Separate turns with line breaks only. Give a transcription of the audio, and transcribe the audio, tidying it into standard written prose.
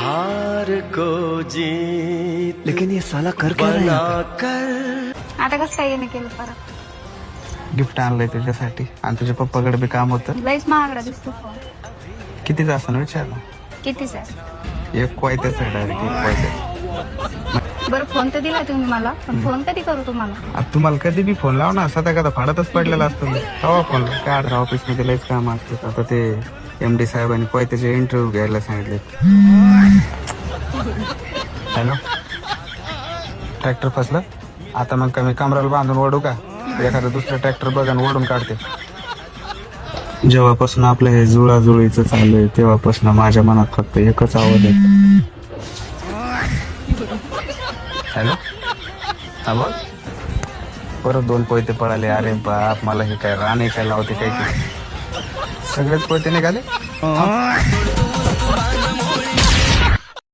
हार को जीत
लेकिन ये साला कर क्या रहा है यहाँ
कर
आता कसं काय येणं केलं परत?
गिफ्ट आणलंय तुझ्यासाठी आणि तुझ्या पप्पाकडे बी काम होतं.
लईच महागडा दिसतो फोन.
कितीच असं विचारलं.
कितीच आहे?
एक क्वायत्याच आहे डायरेक्ट एक क्वायत्या.
बरं फोन तर दिलाय तुम्ही मला, पण फोन कधी करू तुम्हाला?
आता तुम्हाला कधी बी फोन लाव ना, सध्या कदा फाडतच पडलेला असतो मी. हवा फोन काय ऑफिस मध्ये लयच काम असतं. आता ते MD साहेबांनी क्वायत्याचे इंटरव्ह्यू घ्यायला सांगितले. हॅलो, ट्रॅक्टर फसलं आता मग कमी कमराला बांधून ओढू का? एखादं दुसरं ट्रॅक्टर बघा आणि ओढून काढते. जेव्हापासून आपलं हे जुळाजुळीचं चालू आहे तेव्हापासून माझ्या मनात फक्त एकच आवाज आहे. हॅलो, हा बोल. परत 2 पोयते पळाले. अरे बाप, मला हे काय राणे काय लावते काय की सगळेच पोयते निघाले.